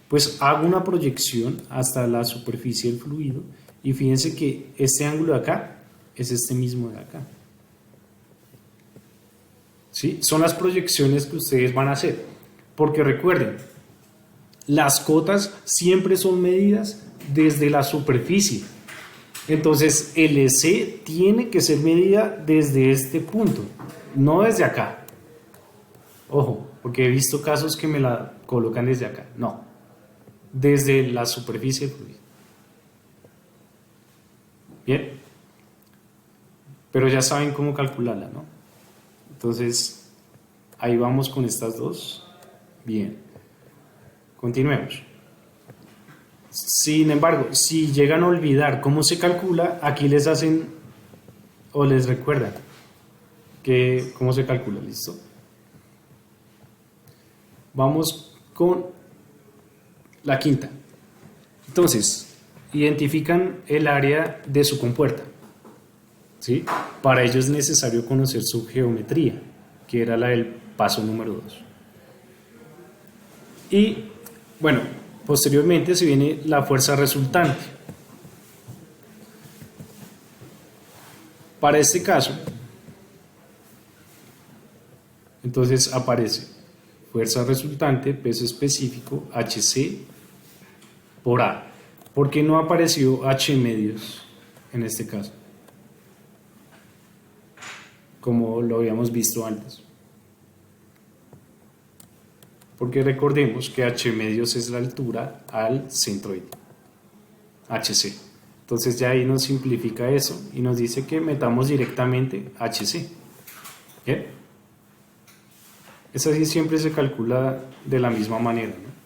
pues hago una proyección hasta la superficie del fluido y fíjense que este ángulo de acá es este mismo de acá. ¿Sí? Son las proyecciones que ustedes van a hacer. Porque recuerden, las cotas siempre son medidas desde la superficie. Entonces, LC tiene que ser medida desde este punto, no desde acá. Ojo, porque he visto casos que me la colocan desde acá. No, desde la superficie del fluido. Bien, pero ya saben cómo calcularla, ¿no? Entonces, Ahí vamos con estas dos. Bien. Continuemos. Sin embargo, si llegan a olvidar cómo se calcula, aquí les hacen o les recuerdan que cómo se calcula. ¿Listo? Vamos con la quinta. Entonces, identifican el área de su compuerta. ¿Sí? Para ello es necesario conocer su geometría, que era la del paso número 2. Y, bueno, posteriormente se viene la fuerza resultante. Para este caso, entonces aparece fuerza resultante, peso específico, HC por A. ¿Por qué no apareció H medios en este caso? Como lo habíamos visto antes. Porque recordemos que H medios es la altura al centroide, HC. Entonces ya ahí nos simplifica eso y nos dice que metamos directamente HC. ¿Bien? Esa sí siempre se calcula de la misma manera, ¿no?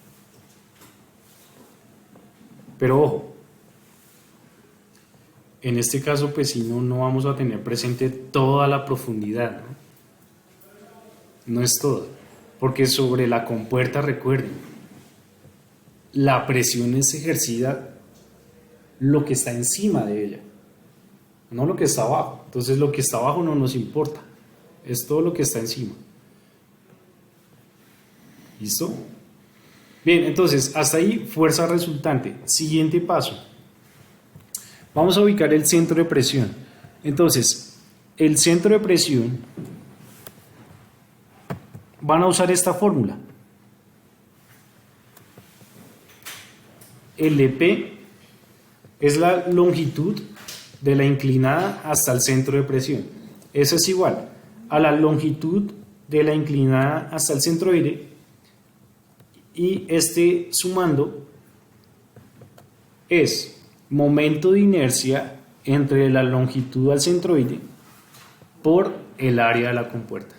Pero ojo, en este caso pues si no vamos a tener presente toda la profundidad, ¿no? No es toda, porque sobre la compuerta, recuerden, la presión es ejercida lo que está encima de ella, no lo que está abajo. Entonces lo que está abajo no nos importa, es todo lo que está encima. ¿Listo? Bien, entonces hasta ahí fuerza resultante. Siguiente paso. Vamos a ubicar el centro de presión. Entonces, el centro de presión, van a usar esta fórmula. LP es la longitud de la inclinada hasta el centro de presión. Eso es igual a la longitud de la inclinada hasta el centroide, y este sumando es momento de inercia entre la longitud al centroide por el área de la compuerta.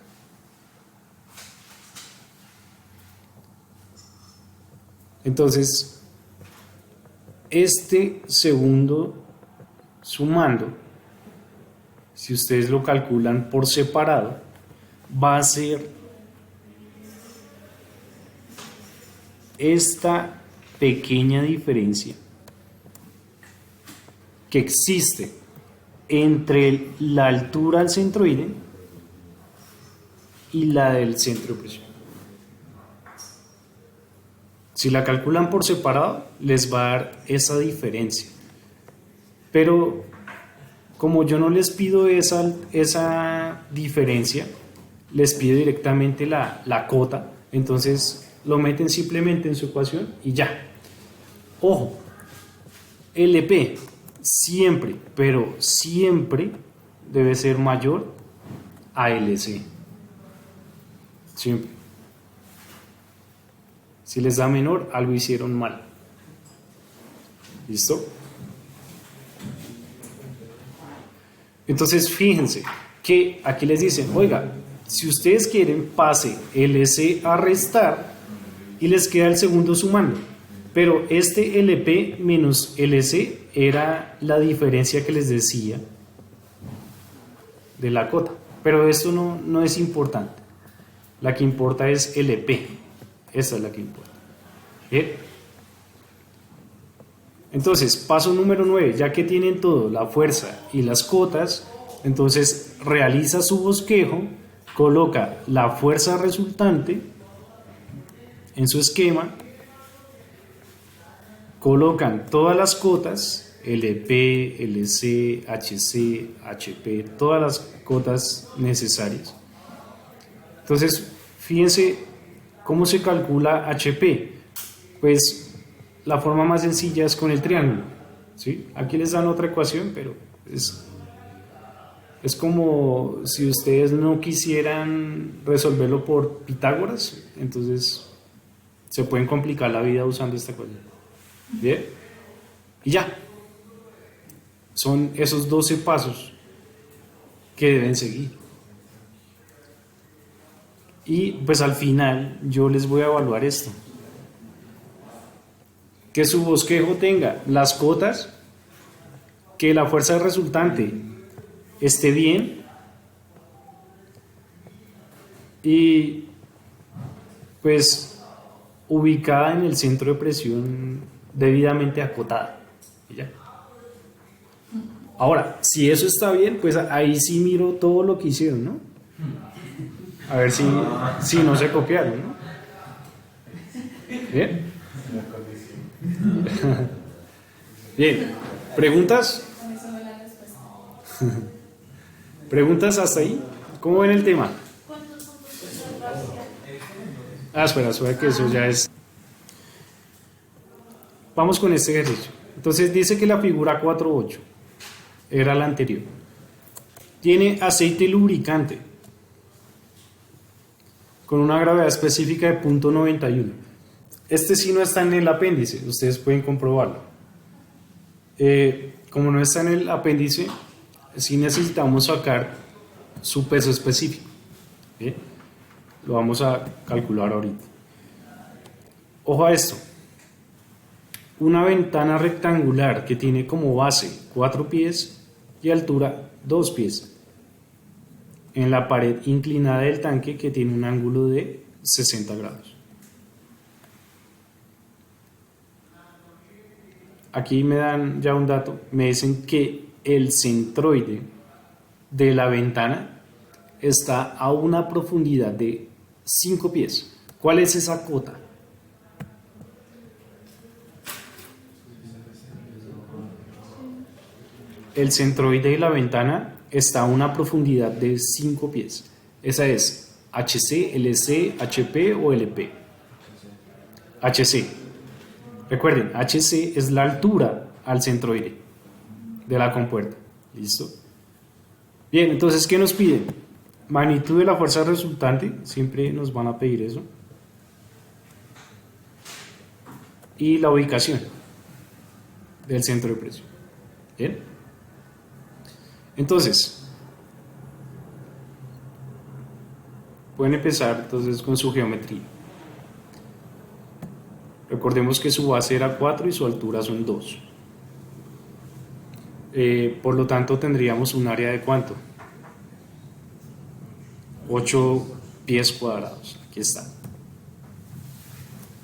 Entonces, este segundo sumando, si ustedes lo calculan por separado, va a ser esta pequeña diferencia que existe entre la altura al centroide y la del centro de presión. Si la calculan por separado, les va a dar esa diferencia. Pero como yo no les pido esa diferencia, les pido directamente la cota, entonces lo meten simplemente en su ecuación y ya. Ojo, LP siempre, pero siempre debe ser mayor a LC. Siempre. Si les da menor, algo hicieron mal. ¿Listo? Entonces fíjense que aquí les dicen, oiga, si ustedes quieren pase LC a restar y les queda el segundo sumando, pero este LP menos LC era la diferencia que les decía de la cota, pero esto no es importante. La que importa es LP, esa es la que importa. ¿Bien? Entonces, paso número 9, ya que tienen todo, la fuerza y las cotas, entonces realiza su bosquejo, coloca la fuerza resultante en su esquema, colocan todas las cotas, LP, LC, HC, HP, todas las cotas necesarias. Entonces, fíjense cómo se calcula HP. Pues la forma más sencilla es con el triángulo, ¿sí? Aquí les dan otra ecuación, pero es como si ustedes no quisieran resolverlo por Pitágoras, entonces se pueden complicar la vida usando esta ecuación. Bien, y ya. Son esos 12 pasos que deben seguir. Y pues al final yo les voy a evaluar esto. Que su bosquejo tenga las cotas, que la fuerza resultante esté bien y pues ubicada en el centro de presión debidamente acotada. Y ya. Ahora, si eso está bien, pues ahí sí miro todo lo que hicieron, ¿no? A ver si no se copiaron, ¿no? ¿Bien? Bien. ¿Preguntas? Con eso ve la respuesta. ¿Preguntas hasta ahí? ¿Cómo ven el tema? ¿Cuántos puntos es el parcial? Espera, que eso ya es. Vamos con este ejercicio. Entonces dice que la figura 4.8 era la anterior. Tiene aceite lubricante con una gravedad específica de 0.91. Este sí no está en el apéndice, ustedes pueden comprobarlo. Como no está en el apéndice, sí necesitamos sacar su peso específico. ¿Bien? Lo vamos a calcular ahorita. Ojo a esto. Una ventana rectangular que tiene como base 4 pies y altura 2 pies. En la pared inclinada del tanque que tiene un ángulo de 60 grados. Aquí me dan ya un dato. Me dicen que el centroide de la ventana está a una profundidad de 5 pies. ¿Cuál es esa cota? El centroide de la ventana está a una profundidad de 5 pies. Esa es HC, LC, HP o LP. HC. Recuerden, HC es la altura al centroide de la compuerta. ¿Listo? Bien, entonces, ¿qué nos piden? Magnitud de la fuerza resultante, siempre nos van a pedir eso. Y la ubicación del centro de presión. ¿Bien? Entonces, pueden empezar entonces con su geometría. Recordemos que su base era 4 y su altura son 2. Por lo tanto, tendríamos un área de ¿cuánto? 8 pies cuadrados. Aquí está.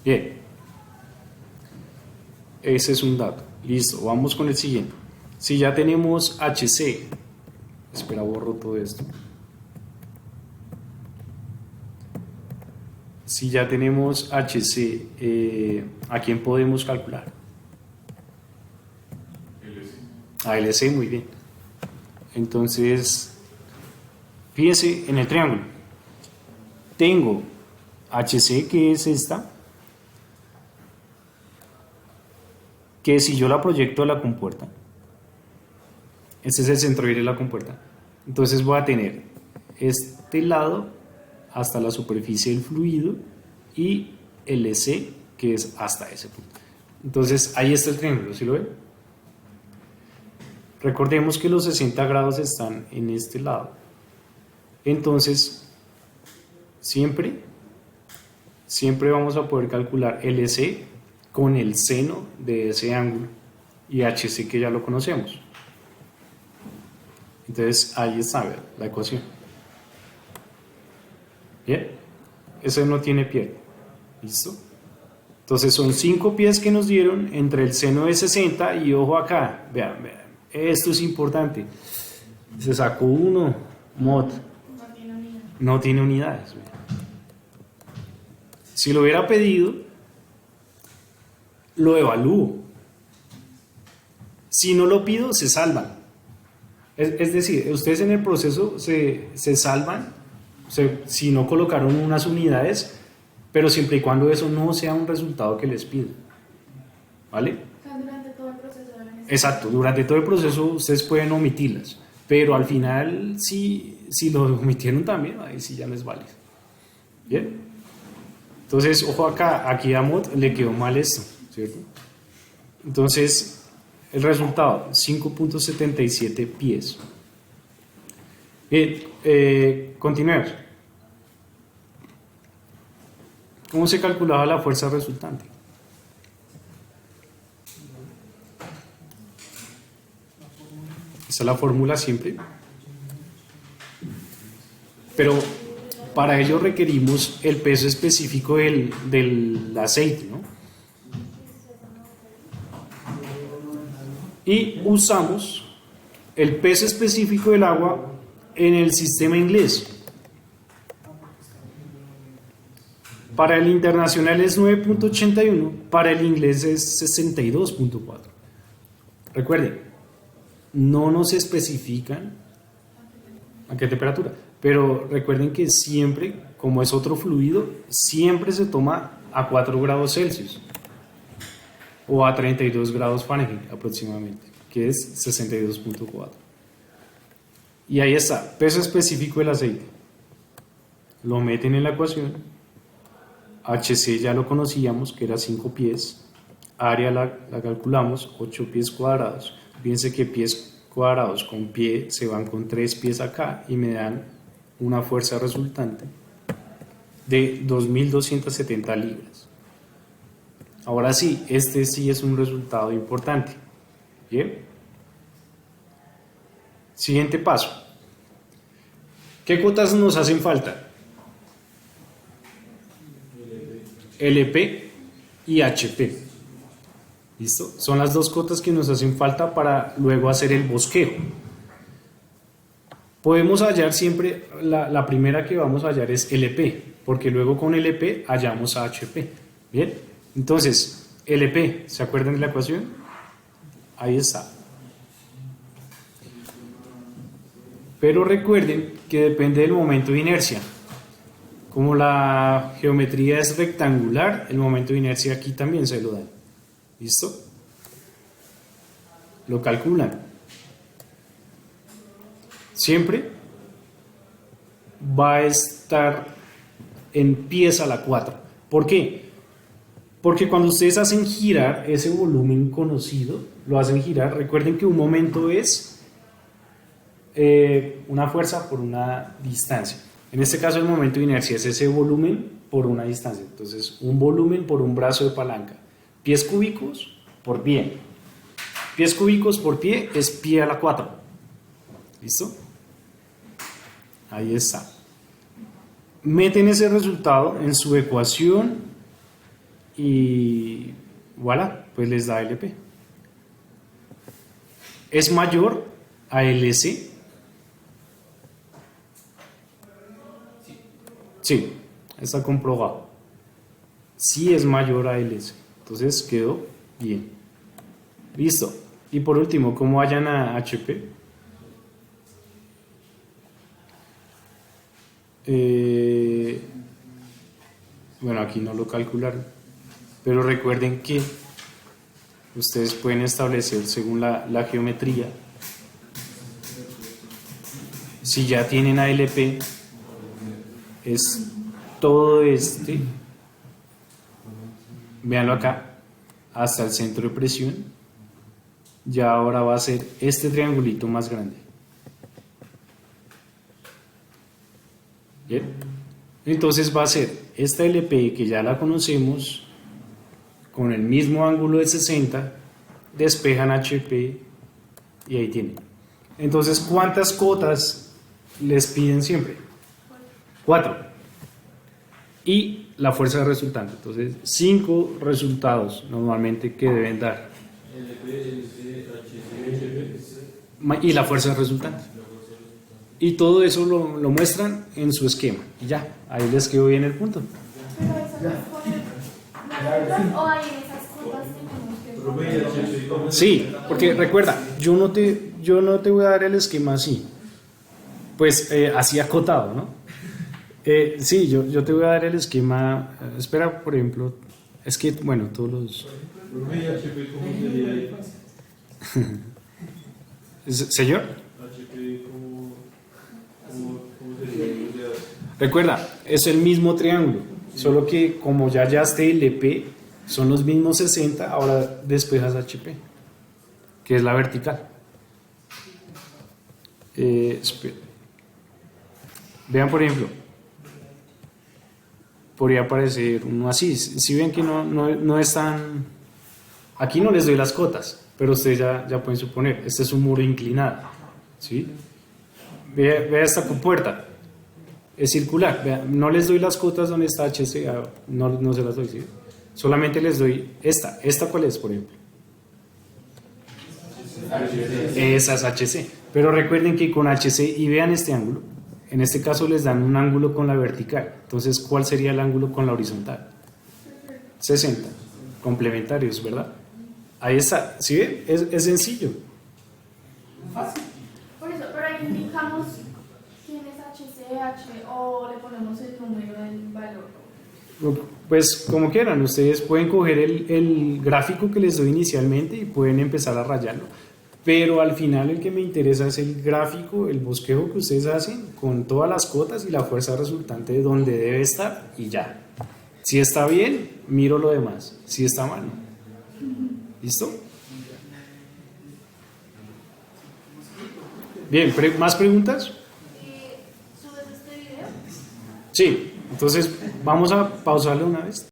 Bien. Ese es un dato. Listo, vamos con el siguiente. Si ya tenemos HC, espera, borro todo esto. Si ya tenemos HC, ¿a quién podemos calcular? A LC, muy bien. Entonces, fíjense en el triángulo. Tengo HC, que es esta, que si yo la proyecto a la compuerta, este es el centroide de la compuerta, entonces voy a tener este lado hasta la superficie del fluido y LC, que es hasta ese punto. Entonces ahí está el triángulo, ¿sí lo ven? Recordemos que los 60 grados están en este lado. Entonces siempre vamos a poder calcular LC con el seno de ese ángulo y HC, que ya lo conocemos. Entonces ahí está, ¿verdad?, la ecuación. Bien, eso no tiene pierde. ¿Listo? Entonces son 5 pies que nos dieron entre el seno de 60 y ojo acá, vean, esto es importante. Se sacó uno, mod. No tiene unidad. No tiene unidades. Si lo hubiera pedido, lo evalúo. Si no lo pido, se salvan. Es decir, ustedes en el proceso se salvan si no colocaron unas unidades, pero siempre y cuando eso no sea un resultado que les pido. ¿Vale? O sea, durante todo el proceso deben estar. Exacto, durante todo el proceso ustedes pueden omitirlas, pero al final si lo omitieron también, ahí sí ya no es válido. ¿Bien? Entonces, ojo acá, aquí a Mod le quedó mal esto, ¿cierto? Entonces, el resultado, 5.77 pies. Bien, continuemos. ¿Cómo se calculaba la fuerza resultante? Esa es la fórmula siempre. Pero para ello requerimos el peso específico del aceite, ¿no? Y usamos el peso específico del agua en el sistema inglés. Para el internacional es 9.81, para el inglés es 62.4. Recuerden, no nos especifican a qué temperatura, pero recuerden que siempre, como es otro fluido, siempre se toma a 4 grados Celsius o a 32 grados Fahrenheit aproximadamente, que es 62.4. Y ahí está, peso específico del aceite. Lo meten en la ecuación. HC ya lo conocíamos, que era 5 pies. Área la calculamos, 8 pies cuadrados. Fíjense que pies cuadrados con pie se van con 3 pies acá y me dan una fuerza resultante de 2.270 libras. Ahora sí, este sí es un resultado importante. Bien. Siguiente paso. ¿Qué cuotas nos hacen falta? LP y HP. ¿Listo? Son las dos cotas que nos hacen falta para luego hacer el bosquejo. Podemos hallar siempre, la primera que vamos a hallar es LP, porque luego con LP hallamos a HP. Bien, entonces LP, ¿se acuerdan de la ecuación? Ahí está. Pero recuerden que depende del momento de inercia. Como la geometría es rectangular, el momento de inercia aquí también se lo dan. ¿Listo? Lo calculan. Siempre va a estar en pies a la 4. ¿Por qué? Porque cuando ustedes hacen girar ese volumen conocido, lo hacen girar, recuerden que un momento es una fuerza por una distancia. En este caso el momento de inercia es ese volumen por una distancia. Entonces, un volumen por un brazo de palanca. Pies cúbicos por pie. Pies cúbicos por pie es pie a la 4. ¿Listo? Ahí está. Meten ese resultado en su ecuación y voilà, pues les da LP. ¿Es mayor a LC? Sí, está comprobado. Sí es mayor a LC. Entonces quedó bien. Listo. Y por último, ¿cómo hallan a HP? Bueno, aquí no lo calcularon. Pero recuerden que ustedes pueden establecer según la geometría. Si ya tienen ALP, es todo este, véanlo acá, hasta el centro de presión. Ya ahora va a ser este triangulito más grande. Bien. Entonces va a ser esta LP que ya la conocemos, con el mismo ángulo de 60, despejan HP y ahí tienen. Entonces, ¿cuántas cotas les piden siempre? 4. Y la fuerza resultante. Entonces, 5 resultados normalmente que deben dar. Y la fuerza resultante. Y todo eso lo muestran en su esquema. Y ya, ahí les quedó bien el punto. Pero eso no es poner las rutas o ahí en esas curvas tenemos que poner. Sí, porque recuerda, yo no te voy a dar el esquema así. Pues así acotado, ¿no? Sí, yo te voy a dar el esquema. Espera, por ejemplo, es que, bueno, todos los. ¿Señor? Recuerda, es el mismo triángulo, solo que como ya hallaste el LP, son los mismos 60, ahora despejas HP, que es la vertical. Vean, por ejemplo, podría aparecer uno así. Si ven que no es tan... Aquí no les doy las cotas, pero ustedes ya pueden suponer, este es un muro inclinado, ¿sí? Vea esta compuerta, es circular, vea, no les doy las cotas donde está HC, no se las doy, ¿sí? Solamente les doy esta ¿cuál es, por ejemplo? Esa es HC, pero recuerden que con HC, y vean este ángulo, en este caso les dan un ángulo con la vertical, entonces ¿cuál sería el ángulo con la horizontal? 60, complementarios, ¿verdad? Ahí está, ¿sí ven? Es sencillo. Por eso, pero ahí indicamos quién es HCH o le ponemos el número del valor. Pues como quieran, ustedes pueden coger el gráfico que les doy inicialmente y pueden empezar a rayarlo. Pero al final el que me interesa es el gráfico, el bosquejo que ustedes hacen con todas las cotas y la fuerza resultante de donde debe estar y ya. Si está bien, miro lo demás. Si está mal, no. ¿Listo? Bien, ¿más preguntas? ¿Subes este video? Sí, entonces vamos a pausarlo una vez.